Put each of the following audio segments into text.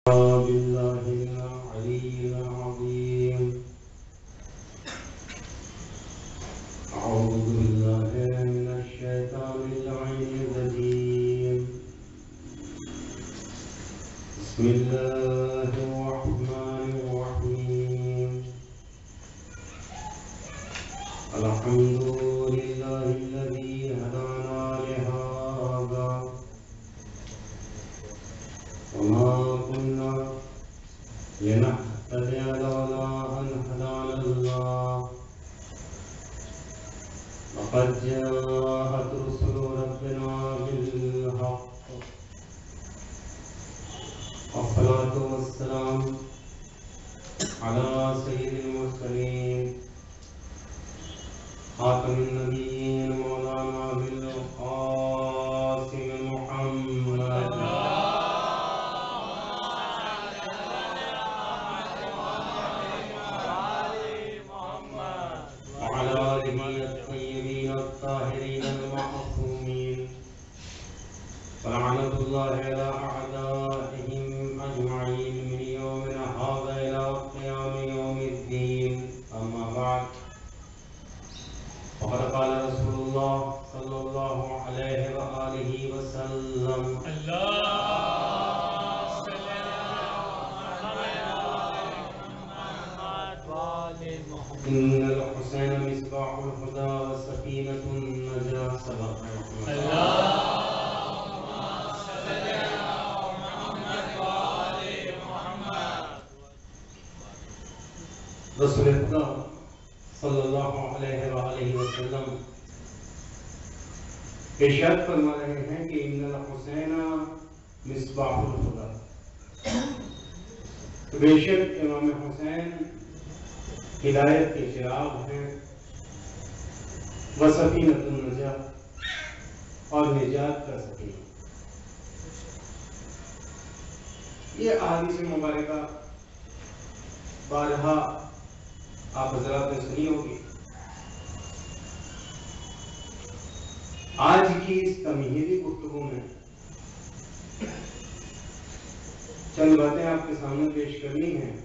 بالله العلي العظيم أعوذ بالله من الشيطان اللعين الرجيم بسم الله الرحمن الرحيم الحمد لله الذي هدانا لهذا وما كنا لنهتدي لولا أن هدانا الله لقد جاءت رسل ربنا بالحق والصلاة والسلام على سيد المرسلين خاتم النبيين مولانا بالقاسم محمد وعلى آله الطيبين الطاهرين المعصومين ولعنة الله على أعدائهم أجمعين من يومنا هذا إلى قيام يوم الدين أما بعد وقد قال رسول الله صلى الله عليه وآله وسلم إن الحسين مصباح الهدى وسفينة النجاة صدق رسول خدا صلی اللہ علیہ وآلہ وسلم ارشاد فرما رہے ہیں کہ ان الحسین مصباح الہدی، بے شک امام حسین ہدایت کے چراغ ہیں، وسفینۃ النجاۃ اور نجات کا سفینہ۔ یہ احادیث مبارکہ بارہا آپ حضرات نے سنی ہوگی۔ آج کی اس تمہیدی گفتگو میں چند باتیں آپ کے سامنے پیش کرنی ہیں،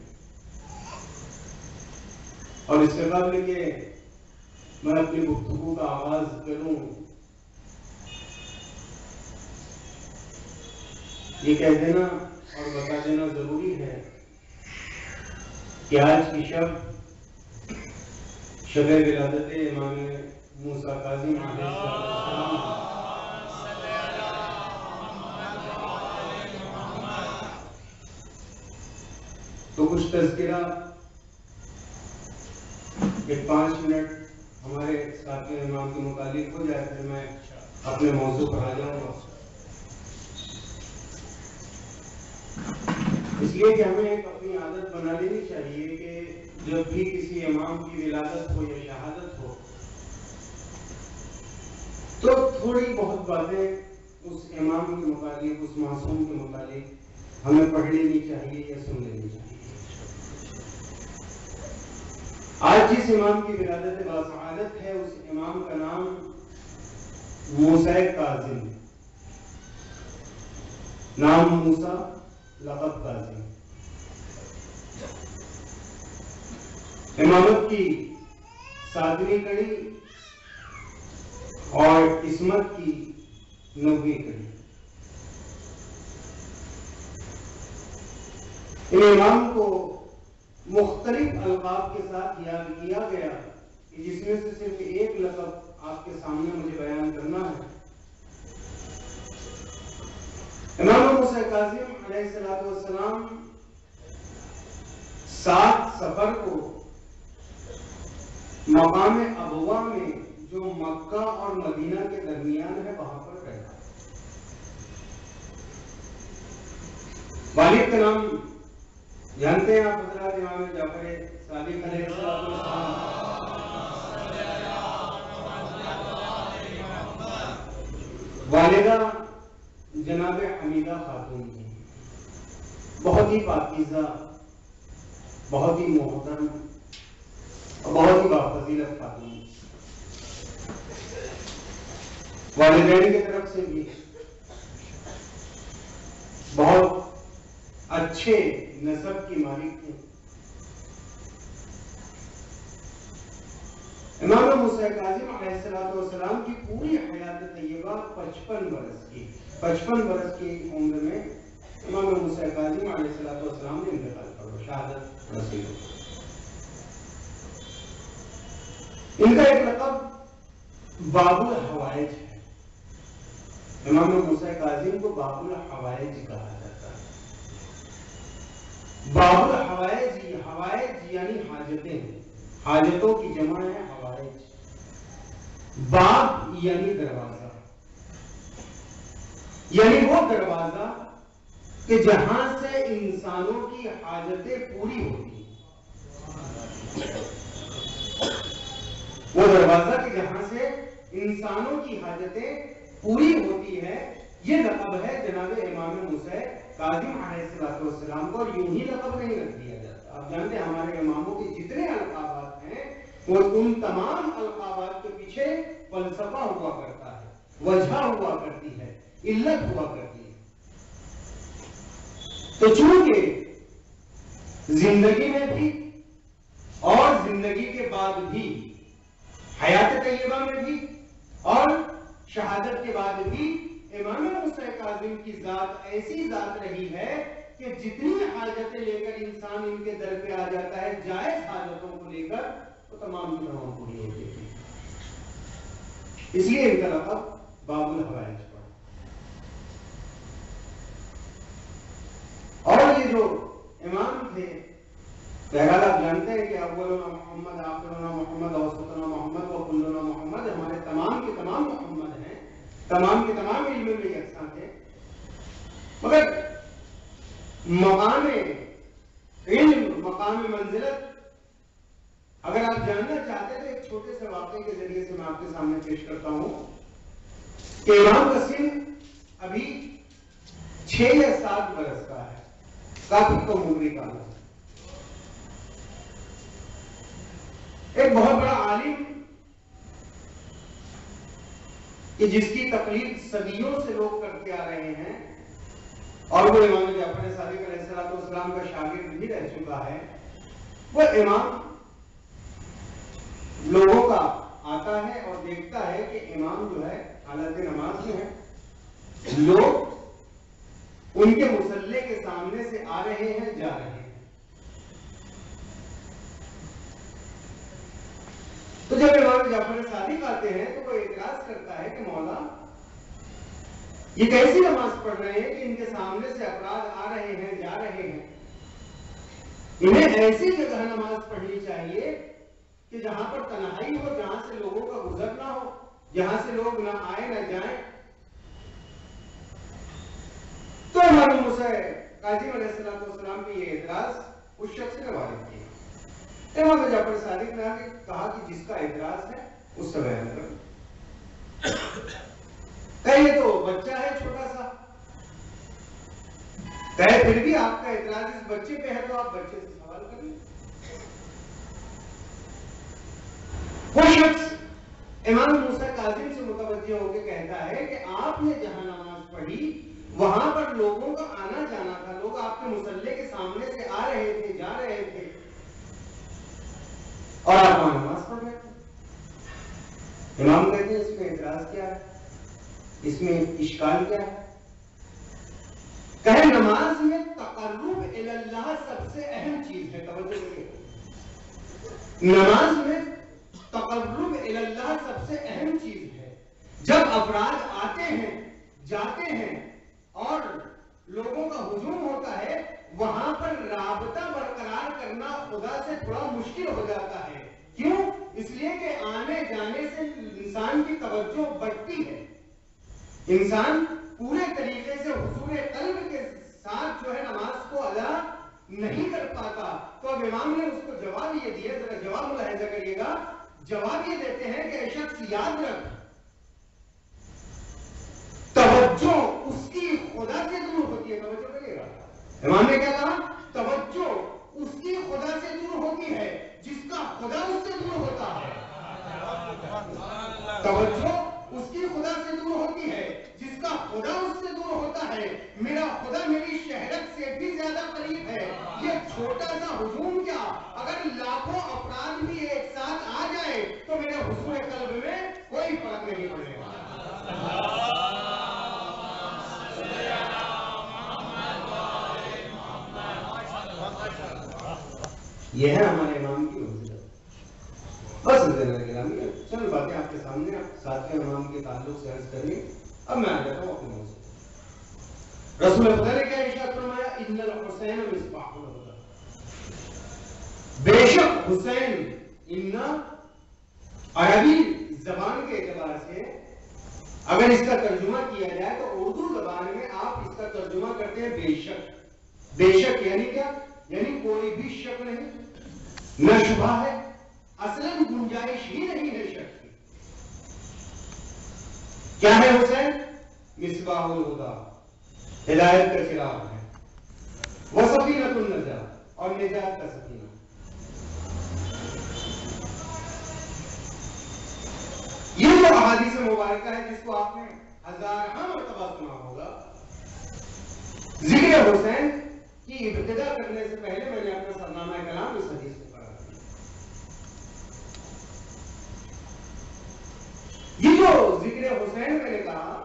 اور اس سے قبل کہ میں اپنی گفتگو کا آغاز کروں یہ کہہ دینا اور بتا دینا ضروری ہے کہ آج کی شب شب ولادت امام موسیٰ کاظم علیہ السلام، تو کچھ تذکرہ ایک 5 منٹ ہمارے ساتھ امام کے متعلق ہو جائے، پھر میں اپنے موضوع پر آ جاؤں گا۔ اس لیے کہ ہمیں ایک اپنی عادت بنا لینی چاہیے کہ جب بھی کسی امام کی ولادت ہو یا شہادت ہو تو تھوڑی بہت باتیں اس امام کے متعلق، اس معصوم کے متعلق ہمیں پڑھ لینی چاہیے یا سن لینی چاہیے۔ آج جس امام کی ولادت باسعادت ہے اس امام کا نام موسیٰ کاظم، نام موسیٰ، لقب کاظم۔ امامت کی 7ویں کڑی اور عصمت کی 9ویں کڑی۔ ان امام کو مختلف القاب کے ساتھ یاد کیا گیا، جس میں سے صرف ایک لقب آپ کے سامنے مجھے بیان کرنا ہے۔ امام موسیٰ کاظم علیہ السلام 7 سفر کو مقام ابوا میں جو مکہ اور مدینہ کے درمیان ہے وہاں پر رہا۔ والد کا نام جانتے ہیں آپ حضرات، امام جعفر صادق علیہ السلام۔ والدہ جناب حمیدہ خاتون ہیں، بہت ہی پاکیزہ، بہت ہی محترم اور بہت ہی بافضیلت خاتون۔ والدین کی طرف سے بھی بہت اچھے نسب کی مالک تھے. امام موسیٰ کاظم علیہ السلام کی پوری حیات طیبہ 55 برس کی. 55 برس کی عمر میں امام موسیٰ کاظم علیہ السلام نے انتقال کر شہادت نصیب ہوئی. ان کا ایک لقب باب الحوائج ہے. امام موسیٰ کاظم کو باب الحوائج کہا جاتا ہے. باب الحوائج، حوائج یعنی حاجتیں، حاجتوں کی جمع ہے حوائج. باب یعنی دروازہ، یعنی وہ دروازہ کہ جہاں سے انسانوں کی حاجتیں پوری ہوتی ہیں. وہ دروازہ کہ جہاں سے انسانوں کی حاجتیں پوری ہوتی ہے، یہ لقب ہے جناب امام موسیٰ کاظم علیہ السلام کو. اور یوں ہی لقب نہیں رکھ دیا جاتا. آپ جانتے ہیں ہمارے اماموں کے جتنے القابات ہیں وہ ان تمام القابات کے پیچھے فلسفہ ہوا کرتا ہے، وجہ ہوا کرتی ہے، علت ہوا کرتی ہے. تو چونکہ زندگی میں بھی اور زندگی کے بعد بھی، حیات طیبہ میں بھی اور شہادت کے بعد بھی، امام موسیٰ کاظم کی ذات ایسی ذات رہی ہے کہ جتنی حاجتیں لے کر انسان ان کے در پہ آ جاتا ہے، جائز حاجتوں کو لے کر، وہ تمام کی تمام پوری ہوتی ہے. اس لیے ان کا لقب باب الحوائج پڑا. اور یہ جو امام تھے، بہرحال آپ جانتے ہیں کہ اولنا محمد، آخرنا محمد، اوسطنا محمد و کلنا محمد، ہمارے تمام کے تمام محمد ہیں، تمام کے تمام علم میں یکساں تھے. مگر مقام علم، مقام منزلت اگر آپ جاننا چاہتے تو ایک چھوٹے سے واقعے کے ذریعے سے میں آپ کے سامنے پیش کرتا ہوں کہ امام کا سن ابھی 6 یا 7 برس کا ہے، کافی کم عمری کا ہے. ایک بہت بڑا عالم کہ جس کی تقلید صدیوں سے لوگ کرتے آ رہے ہیں، اور وہ امام جعفر صادق علیہ السلام کا شاگرد بھی رہ چکا ہے. وہ امام لوگوں کا آتا ہے اور دیکھتا ہے کہ امام جو ہے حالت نماز میں ہے، لوگ ان کے مصلی کے سامنے سے آ رہے ہیں، جا رہے ہیں. تو جب امام جعفر صادق آتے ہیں تو وہ اعتراض کرتا ہے کہ مولا، یہ کیسی نماز پڑھ رہے ہیں کہ ان کے سامنے سے افراد آ رہے ہیں، جا رہے ہیں. انہیں ایسی جگہ نماز پڑھنی چاہیے کہ جہاں پر تنہائی ہو، جہاں سے لوگوں کا گزر نہ ہو، جہاں سے لوگ نہ آئے نہ جائیں. تو امام موسیٰ کاظم علیہ السلام کی یہ اعتراض اس شخص نے وارد کیا. امام جعفر صادق نے کہا کہ جس کا اعتراض ہے اس سے بیان کرو. کہے تو بچہ ہے چھوٹا سا، کہے پھر بھی آپ کا اعتراض اس بچے پہ ہے تو آپ بچے سے سوال کریے. وہ شخص امام موسیٰ کاظم سے متوجہ ہو کے کہتا ہے کہ آپ نے جہاں نماز پڑھی وہاں پر لوگوں کا آنا جانا تھا، لوگ آپ کے مصلی کے سامنے سے آ رہے تھے، جا رہے تھے، اور آپ وہاں نماز پڑھ رہے تھے. امام کہتے ہیں اس میں اعتراض کیا ہے، اس میں اشکال کیا ہے؟ کہے نماز میں تقرب الی اللہ سب سے اہم چیز ہے. توجہ کیجیے، نماز میں تقرب الی اللہ سب سے اہم چیز ہے. جب افراد آتے ہیں، جاتے ہیں اور لوگوں کا ہجوم ہوتا ہے، وہاں پر رابطہ برقرار کرنا خدا سے تھوڑا مشکل ہو جاتا ہے. کیوں؟ اس لیے کہ آنے جانے سے انسان کی توجہ بڑھتی ہے، انسان پورے طریقے سے حضور قلب کے ساتھ جو ہے نماز کو ادا نہیں کر پاتا. تو اب امام نے اس کو جواب یہ دیا، ذرا جواب ملاحظہ کریے گا. جواب یہ دیتے ہیں کہ اے شخص یاد رکھ، توجہ اس کی خدا سے دور ہوتی ہے. توجہ کریے گا، امام نے کیا کہا؟ توجہ اس کی خدا سے دور ہوتی ہے جس کا خدا اس سے دور ہوتا ہے. توجہ اس کی خدا سے دور ہوتی ہے جس کا خدا اس سے دور ہوتا ہے. ہے، میرا خدا میری شہرت سے بھی زیادہ قریب ہے. یہ چھوٹا سا ہجوم کیا، اگر لاکھوں افراد بھی ایک ساتھ آ جائے تو میرے حضور قلب میں کوئی فرق نہیں پڑے گا. یہ ہے ہمارے امام کی وظیفہ. بس گرامی چند باتیں آپ کے سامنے ساتھ امام کے تعلق سے عرض کریں. اب میں آ جاتا ہوں اپنے موضوع. رسول خدا نے کیا ارشاد فرمایا؟ ان الحسین مصباح الہدی. بے شک حسین، ان عربی زبان کے اعتبار سے اگر اس کا ترجمہ کیا جائے تو اردو زبان میں آپ اس کا ترجمہ کرتے ہیں بے شک. بے شک یعنی کیا؟ یعنی کوئی بھی شک نہیں، نہ شبہ ہے، اصلاً گنجائش ہی نہیں ہے شک کی. کیا ہے حسین؟ مصباح الہدی، ہدایت کا چراغ ہے. وسفینۃ النجات، اور نجات کا سفینہ. یہ جو احادیث مبارکہ ہے جس کو آپ نے ہزارہ مرتبہ سنا ہوگا، ذکر حسین کی ابتدا کرنے سے پہلے میں نے اپنا سرنامہ کلام اس حدیث کو پڑھا. یہ جو ذکر حسین میں نے کہا،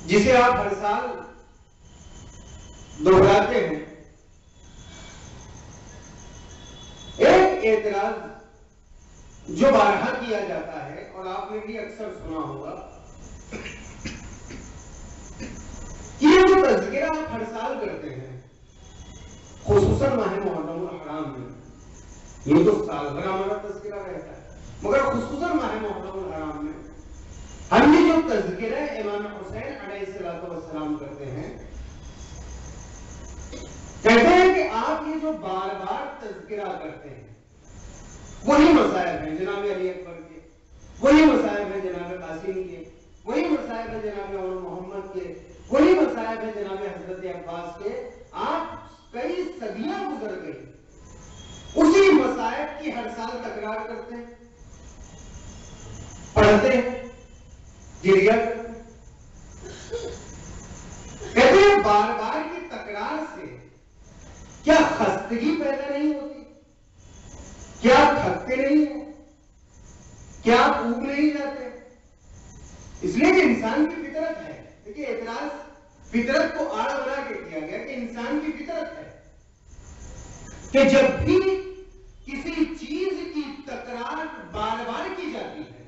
جسے آپ ہر سال دہراتے ہیں، ایک اعتراض جو بارہا کیا جاتا ہے اور آپ نے بھی اکثر سنا ہوگا کہ یہ جو تذکرہ آپ ہر سال کرتے ہیں، خصوصاً ماہ محرم الحرام میں، یہ تو سال بھر ہمارا تذکرہ رہتا ہے، مگر خصوصاً ماہ محرم الحرام میں ہم یہ جو تذکرہ امام حسین علیہ السلام کرتے ہیں، کہتے ہیں کہ آپ یہ جو بار بار تذکرہ کرتے ہیں وہی مصائب ہیں جناب علی اکبر کے، وہی مصائب ہیں جناب قاسم کے، وہی مصائب ہیں جناب عمر محمد کے، وہی مصائب ہیں جناب حضرت عباس کے. آپ کئی صدیاں گزر گئی، اسی مصائب کی ہر سال تکرار کرتے ہیں، پڑھتے ہیں، گریہ کرتے ہیں. کہتے ہیں بار بار کی تکرار سے کیا خستگی پیدا نہیں ہوتی؟ کیا آپ تھکتے نہیں ہیں؟ کیا آپ اوب نہیں جاتے؟ اس لیے کہ انسان کی فطرت ہے. دیکھیے اعتراض فطرت کو آڑ بنا کے کیا گیا کہ انسان کی فطرت ہے کہ جب بھی کسی چیز کی تکرار بار بار کی جاتی ہے،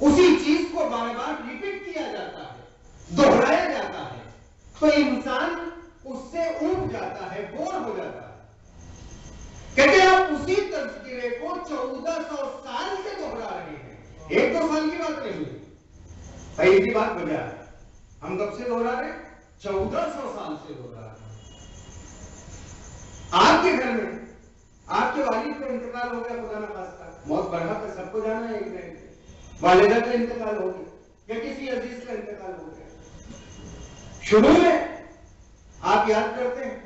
اسی چیز کو بار بار ریپیٹ کیا جاتا ہے، دہرایا جاتا ہے، تو انسان اس سے اوب جاتا ہے، بور ہو جاتا ہے. کہتے ہیں آپ اسی تذکرے کو 1400 سال سے دہرا رہے ہیں، 1-2 سال کی بات نہیں ہے. پہلی کی بات بجا ہے، ہم کب سے دہرا رہے ہیں؟ 1400 سال سے دہرا رہے ہیں. آپ کے گھر میں آپ کے والد کا انتقال ہو گیا، خدا نہ خواستہ، موت برحق ہے، سب کو جانا ہے. ایک دن والدہ کا انتقال ہو گیا یا کسی عزیز کا انتقال ہو گیا. شروع میں آپ یاد کرتے ہیں،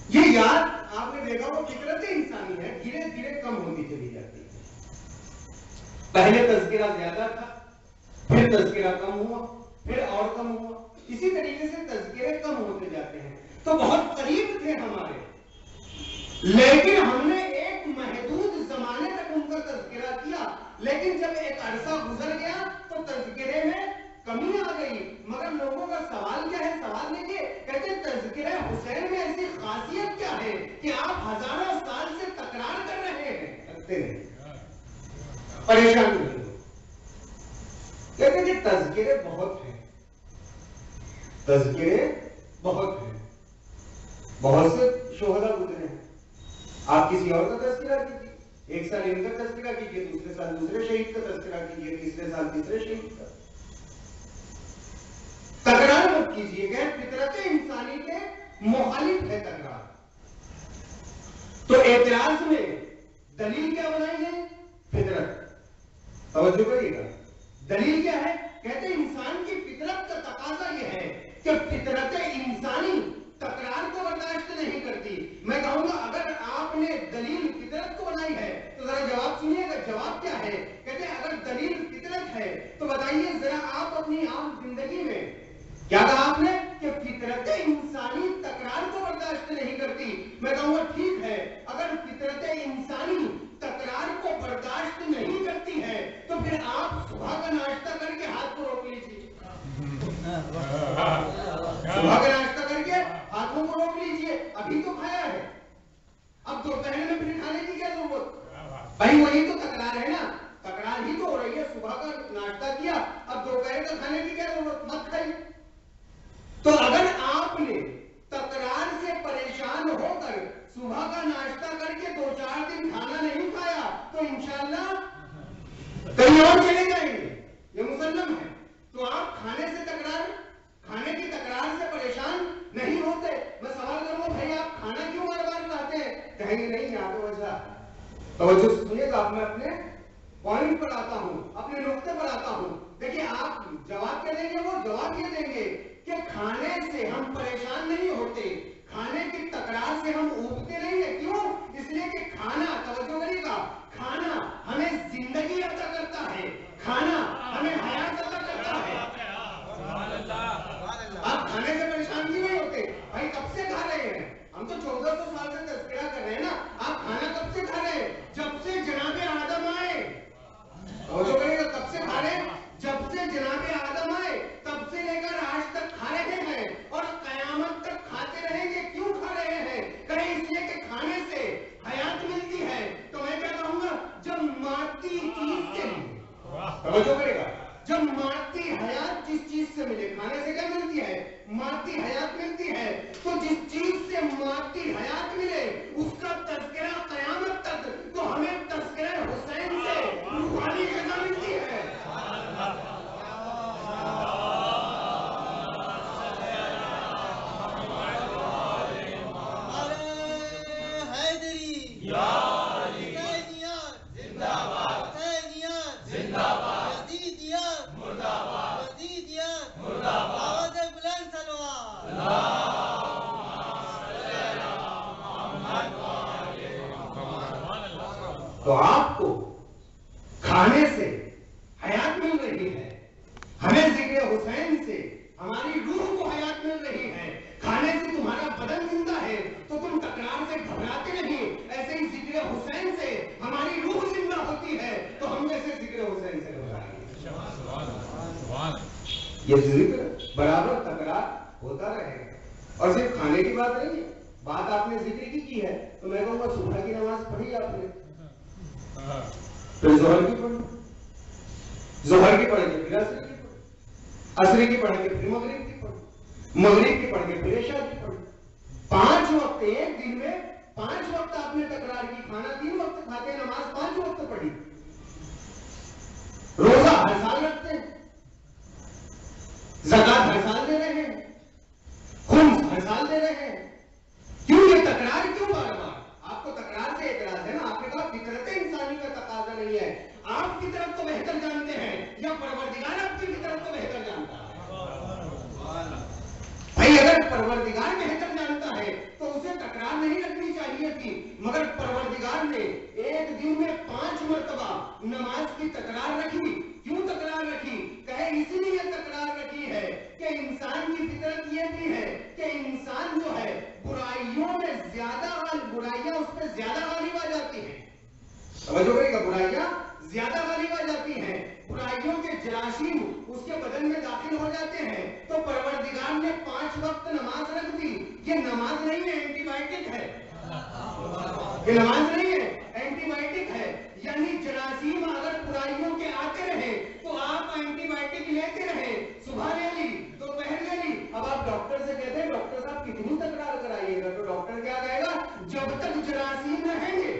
یہ یاد آپ نے دیکھا وہ فطرت انسانی ہے، دھیرے دھیرے کم ہوتی چلی جاتی ہے. پہلے تذکرہ زیادہ تھا، پھر تذکرہ کم ہوا، پھر اور کم ہوا. اسی طریقے سے تذکرے کم ہوتے جاتے ہیں. تو بہت قریب تھے ہمارے، لیکن ہم نے ایک محدود زمانے تک ان کا تذکرہ کیا، لیکن جب ایک عرصہ گزر گیا تو تذکرے میں کمی آ گئی. مگر لوگوں کا سوال کیا ہے؟ سوال دیکھیے، کہتے ہیں تذکرہ حسین میں ایسی خاصیت کیا ہے کہ آپ ہزاروں سال سے تکرار کر رہے ہیں؟ لگتے ہیں پریشان نہیں ہو. کہتے ہیں کہ تذکرے بہت ہیں، تذکرے بہت ہیں، بہت سے شہداء گزرے ہیں. آپ کسی اور کا تذکرہ کیجیے، ایک سال ان کا تذکرہ کیجیے، دوسرے سال دوسرے شہید کا تذکرہ کیجیے، تیسرے سال تیسرے شہید کا. تکرار مت کیجیے گا، فطرت انسانی کے مخالف ہے تکرار. تو اعتراض میں دلیل کیا بنائی ہے؟ فطرت. توجہ کریے گا، دلیل کیا ہے؟ کہتے ہیں انسان کی فطرت کا تقاضا یہ ہے کہ فطرت انسانی تکرار کو برداشت نہیں کرتی. میں کہوں گا اگر آپ نے دلیل فطرت کو بنائی ہے تو ذرا جواب سنیے گا. جواب کیا ہے؟ کہتے ہیں اگر دلیل فطرت ہے تو بتائیے ذرا آپ اپنی عام زندگی میں کیا کہا آپ نے کہ فطرت انسانی تکرار کو برداشت نہیں کرتی. میں کہوں گا ٹھیک ہے، اگر فطرت انسانی تکرار کو برداشت نہیں کرتی ہے تو پھر آپ صبح کا ناشتہ کر کے ہاتھ کو روک لیجیے. صبح کا ناشتہ کر کے ہاتھوں کو روک لیجیے. ابھی تو کھایا ہے، اب دوپہر میں پھر کھانے کی کیا ضرورت؟ بھائی وہی تو تکرار ہے نا، تکرار ہی تو ہو رہی ہے. صبح کا ناشتہ کیا، اب دوپہر کا کھانے کی کیا ضرورت؟ مت کھائیے. تو اگر آپ نے تکرار سے پریشان ہو کر صبح کا ناشتہ کر کے 2-4 دن کھانا نہیں کھایا تو انشاءاللہ کہیں اور چلے جائیں گے، یہ مسلم ہے. تو آپ کھانے کی تکرار سے پریشان نہیں ہوتے. میں سوال کروں گا بھائی آپ کھانا کیوں بار بار کھاتے ہیں؟ کہیں گے نہیں یہاں تو وجہ. توجہ سنیے گا، میں اپنے پوائنٹ پر آتا ہوں، اپنے نقطے پر آتا ہوں. دیکھیے آپ جواب کیا دیں گے؟ وہ جواب یہ دیں گے کہ کھانے سے ہم پریشان نہیں ہوتے، کھانے کی تکرار سے ہم اوبتے نہیں ہیں. کیوں؟ اس لیے کہ کھانا، توجہ کریے گا، کھانا ہمیں زندگی عطا کرتا ہے، کھانا ہمیں حیات عطا کرتا ہے. آپ کھانے سے پریشان کیوں نہیں ہوتے؟ بھائی کب سے کھا رہے ہیں؟ ہم تو 1400 سال سے تذکرہ کر رہے ہیں نا. آپ کھانا کب سے کھا رہے ہیں؟ جب سے جناب آدم آئے. توجہ کریے گا، کب سے کھا رہے ہیں؟ جب سے جناب آدم آئے تب سے لے کر آج تک کھا رہے ہیں اور قیامت تک کھاتے رہیں گے. کیوں کھا رہے ہیں؟ کہیں اس لیے کہ کھانے سے حیات ملتی ہے. تو میں کیا کہوں گا، جب مادی چیز سے ملے، توجہ کرے گا، جب مادی حیات جس چیز سے ملے، کھانے سے کیا ملتی ہے؟ مادی حیات ملتی ہے. تو جس چیز سے مادی حیات ملے اس کا تذکرہ قیامت تک، تو ہمیں تذکرہ حسین سے روحانی غذا ملتی ہے. تو آپ کو کھانے سے حیات مل رہی ہے، ہمیں ذکر حسین سے ہماری روح کو حیات مل رہی ہے. کھانے سے تمہارا بدن زندہ ہے تو تم تکرار سے گھبراتے نہیں. ایسے ہی ذکر حسین سے ہماری روح زندہ ہوتی ہے تو ہم جیسے ذکر حسین سے گھبرائیں گے. یہ ذکر برابر تکرار ہوتا رہے گا. اور صرف کھانے کی بات نہیں ہے، بات آپ نے ذکر کی ہے تو میں کہوں گا صبح کی نماز پڑھی آپ نے، پھر ظہر کی پڑھی، ظہر کی پڑھ کے پھر عصر کی پڑھی، عصر کی پڑھ کے پھر مغرب کی پڑھی، مغرب کی پڑھ کے پھر عشاء کی پڑھی. 5 وقت ایک دن میں 5 وقت آپ نے تکرار کی. کھانا 3 وقت کھاتے ہیں، نماز 5 وقت پڑھی. روزہ ہر سال رکھتے ہیں، زکات ہر سال دے رہے ہیں، خمس ہر سال دے رہے ہیں. کیوں یہ تکرار کیوں بار بار؟ آپ کو تکرار سے اعتراض ہے نا. آپ نے کہا فطرت انسانی کا تقاضا نہیں ہے. آپ کی طرف تو بہتر جانتے ہیں یا پروردگار آپ کی طرف تو بہتر جانتا ہے؟ بھائی اگر پروردگار بہتر جانتا ہے تو اسے تکرار نہیں رکھنی چاہیے تھی. مگر پروردگار نے ایک دن میں 5 مرتبہ نماز کی تکرار رکھی. کیوں تکرار رکھی؟ کہے اس لیے تکرار رکھی ہے کہ انسان کی فطرت یہ بھی ہے کہ انسان جو ہے برائیوں میں برائیاں اس پہ زیادہ غالب آ جاتی ہیں. توجہ کرے گا، برائیاں زیادہ غالب آ جاتی ہیں، برائیوں کے جراثیم اس کے بدن میں داخل ہو جاتے ہیں. تو پروردگار نے 5 وقت نماز رکھ دی. یہ نماز نہیں ہے، اینٹی بائیوٹک ہے. یہ نماز نہیں ہے، اینٹی بائیوٹک ہے. یعنی جراثیم اگر برائیوں کے آتے رہے تو آپ اینٹی بائیوٹک لیتے رہے. صبح لے لی، دوپہر لے لی. اب آپ ڈاکٹر سے کہتے ہیں ڈاکٹر صاحب کتنی تکرار کرائیے گا؟ تو ڈاکٹر کیا کہے گا؟ جب تک جراثیم رہیں گے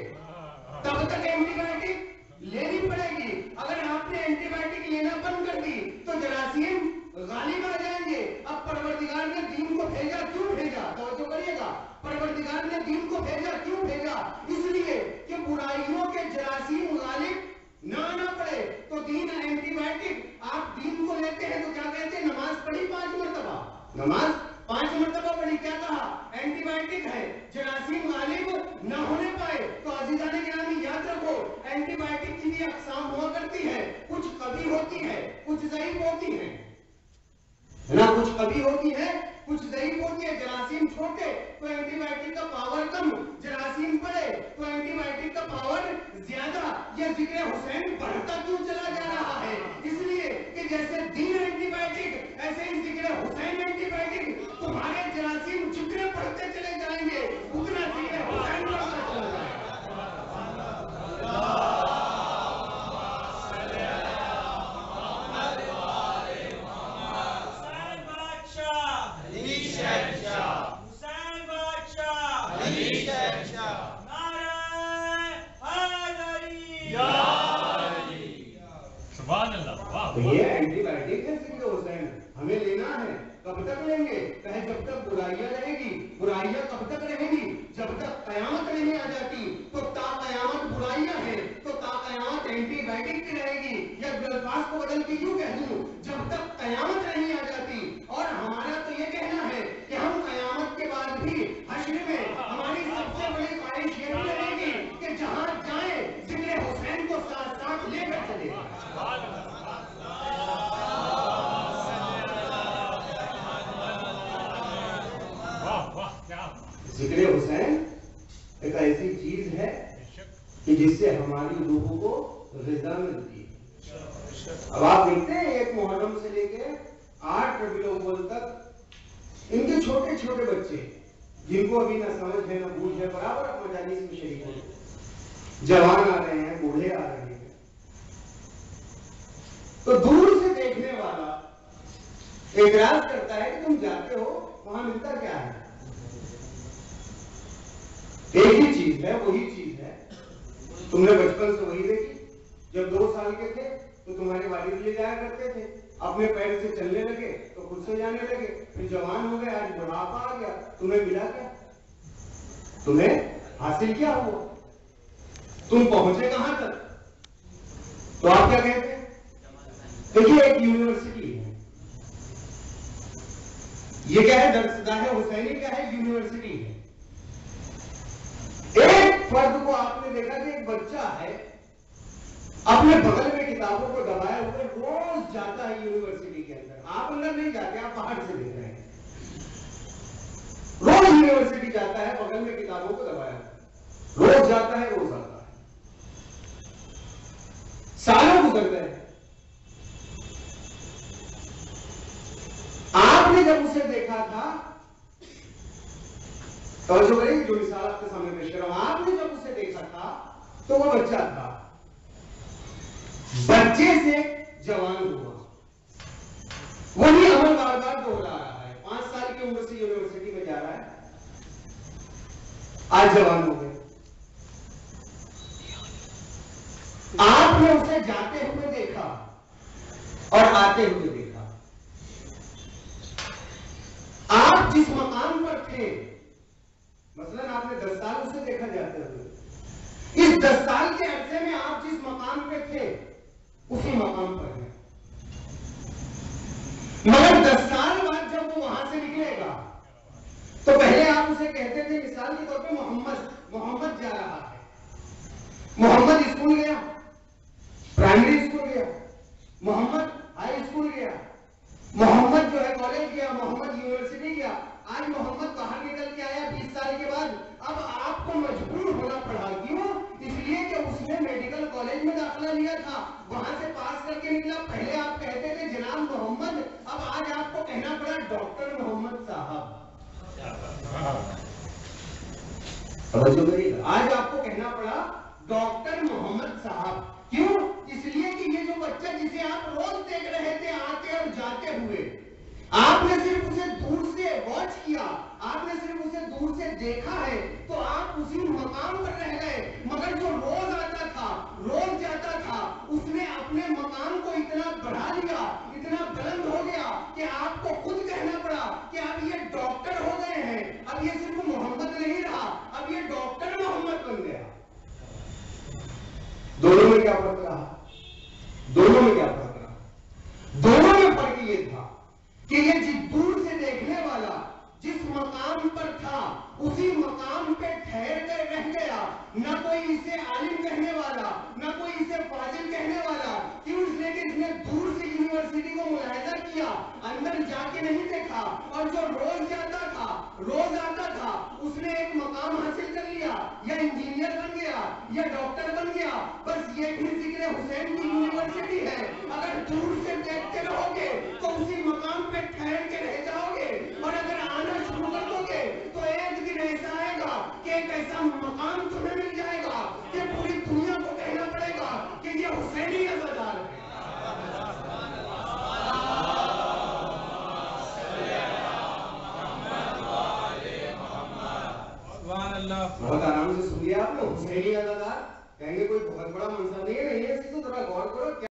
تب تک اینٹی بائیوٹک لینی پڑے گی. اگر آپ نے اینٹی بائیوٹک لینا بند کر دی تو جراثیم غالب آ جائیں گے. اب پروردگار نے دین کو بھیجا، کیوں بھیجا؟ توجہ کریے گا، پروردگار نے دین کو بھیجا کیوں بھیجا؟ اس لیے کہ برائیوں کے جراثیم غالب نہ آنا پڑے. تو دین اینٹی بائیوٹک، آپ دین کو لیتے ہیں تو کیا کہتے ہیں؟ نماز پڑھی 5 مرتبہ، نماز 5 مرتبہ پڑھی. کیا کہا؟ اینٹی بائیوٹک ہے، جراثیم غالب نہ ہونے پائے. تو عزیزان گرامی یاد رکھو، اینٹی بائیوٹک کی بھی اقسام ہوا کرتی ہے. کچھ کبھی ہوتی ہے، کچھ ضعیف ہوتی ہیں نا, کچھ کبھی ہوتی ہے, کچھ ضعیف ہوتی ہے. جراثیم چھوٹے تو اینٹی بائیوٹک کا پاور کم, جراثیم بڑے تو اینٹی بائیوٹک کا پاور زیادہ. یہ ذکر حسین بڑھتا کیوں چلا جا رہا ہے؟ اس لیے کہ جیسے دین اینٹی بائیوٹک ایسے ہی ذکر حسین اینٹی بائیوٹک. تمہارے جراثیم جتنے بڑھتے چلے جائیں گے اتنا ذکر حسین بڑھتا چلا جائے گا. یہ اینٹی بائیوٹک ہے ذکر حسین, ہمیں لینا ہے. کب تک لیں گے؟ کہے جب تک برائیاں رہے گی. برائیاں کب تک رہیں گی؟ جب تک قیامت نہیں آ جاتی. تو تا قیامت برائیاں ہیں, تو تا قیامت اینٹی بائیوٹک کی رہے گی. یا الفاظ کو بدل کے یوں کہہ دوں, جب تک قیامت نہیں آ جاتی. اور ہمارا تو یہ کہنا ہے کہ ہم قیامت کے بعد بھی حشر میں ہماری سب سے بڑی خواہش یہ رہے گی کہ جہاں جائیں ذکر حسین کو ساتھ ساتھ لے کر چلے. ذکر حسین ایک ایسی چیز ہے کہ جس سے ہماری روح کو غذا ملتی ہے. اب آپ دیکھتے ہیں 1 محرم سے لے کے 8 ربیع الاول تک ان کے چھوٹے چھوٹے بچے جن کو ابھی نہ سمجھ ہے نہ بوجھ ہے برابر مجالس میں شریک ہوئے, جوان آ رہے ہیں, بوڑھے آ رہے ہیں. تو دور سے دیکھنے والا اعتراض کرتا ہے کہ تم جاتے ہو وہاں ملتا کیا ہے؟ ایک ہی چیز ہے, وہی چیز ہے. تم نے بچپن سے وہی دیکھی. جب 2 سال کے تھے تو تمہارے والد لے جایا کرتے تھے, اپنے پیر سے چلنے لگے تو خود سے جانے لگے, پھر جوان ہو گئے, آج بڑھاپا آ گیا, تمہیں ملا کیا؟ تمہیں حاصل کیا ہوا؟ تم پہنچے کہاں تک؟ تو آپ کیا کہتے ہیں؟ دیکھیے ایک یونیورسٹی ہے, یہ کیا ہے؟ درسگاہ حسینی کیا ہے؟ یونیورسٹی ہے. ایک فرد کو آپ نے دیکھا کہ ایک بچہ ہے اپنے بغل میں کتابوں کو دبائے ہوئے روز جاتا ہے یونیورسٹی کے اندر. آپ اندر نہیں جاتے, آپ باہر سے دیکھ رہے ہیں. روز یونیورسٹی جاتا ہے بغل میں کتابوں کو دبایا, روز جاتا ہے, روز آتا ہے. سالوں گزر گئے. آپ نے جب اسے دیکھا تھا, توجہ کریں جو مثال آپ کے سامنے پیش کر رہا ہوں, آپ نے جب اسے دیکھا تھا تو وہ بچہ تھا, بچے سے جوان ہوا. وہی عمل بار بار دوہرا رہا ہے. 5 سال کی عمر سے یونیورسٹی میں جا رہا ہے, آج جوان ہو گئے. آپ نے اسے جاتے ہوئے دیکھا اور آتے ہوئے دیکھا. آپ جس مقام پر تھے, مثلا آپ نے 10 سال اسے دیکھا جاتے ہوئے, اس 10 سال کے عرصے میں آپ جس مقام پہ تھے اسی مقام پر ہیں. مگر 10 سال بعد جب وہ وہاں سے نکلے گا تو پہلے آپ اسے کہتے تھے مثال کے طور پہ محمد جا رہا ہے. محمد اسکول گیا, پرائمری اسکول گیا, محمد ہائی اسکول گیا, محمد جو ہے کالج گیا, محمد یونیورسٹی گیا. آج محمد باہر نکل کے آیا 20 سال کے بعد. اب آپ کو مجبور ہونا پڑا. کیوں؟ اس لیے کہ اس نے میڈیکل کالج میں داخلہ لیا تھا, وہاں سے پاس کر کے نکلا. پہلے آپ کہتے تھے جناب محمد, اب آج آپ کو کہنا پڑا ڈاکٹر محمد صاحب. آج آپ کو کہنا پڑا ڈاکٹر محمد صاحب. کیوں؟ اس لیے کہ یہ جو بچہ جسے آپ روز دیکھ رہے تھے آتے اور جاتے ہوئے, آپ نے صرف اسے دور سے واچ کیا, آپ نے صرف اسے دور سے دیکھا ہے, تو آپ اسی مقام پر رہ گئے. مگر جو روز آتا تھا, روز جاتا تھا, اس نے اپنے مقام کو اتنا بڑھا لیا, اتنا بلند ہو گیا کہ آپ کو خود کہنا پڑا کہ اب یہ ڈاکٹر ہو گئے ہیں. اب یہ صرف محمد نہیں رہا, اب یہ ڈاکٹر محمد بن گیا. دونوں میں کیا فرق رہا؟ دونوں میں کیا فرق رہا؟ دونوں میں فرق یہ تھا کہ یہ جس دور سے دیکھنے والا جس مقام پر تھا اسی مقام پہ ٹھہر کر رہ گیا. نہ کوئی اسے عالم کہنے والا, نہ کوئی اسے فاضل کہنے والا. کیوں؟ اس لیے کہ اس نے دور سے یونیورسٹی کو لیا, اندر جا کے نہیں دیکھا, اور جو روز آتا تھا اس نے ایک مقام حاصل کر لیا, یا انجینئر بن گیا یا ڈاکٹر بن گیا, بس یہ بھی ذکر حسین کی یونیورسٹی ہے. اگر دور سے دیکھتے رہو گے تو اسی مقام پہ ٹھہر کے رہ جاؤ گے, اور اگر آنا شروع کر دو گے تو ایک دن ایسا آئے گا کہ ایک ایسا مقام تمہیں مل جائے گا کہ پوری دنیا کو کہنا پڑے گا کہ یہ حسینی عزادار ہے. بہت آرام سے سن لیا آپ نے, حسینی عزادار کہیں گے کوئی بہت بڑا منصب نہیں ہے, نہیں ہے, اس کو ذرا غور کرو.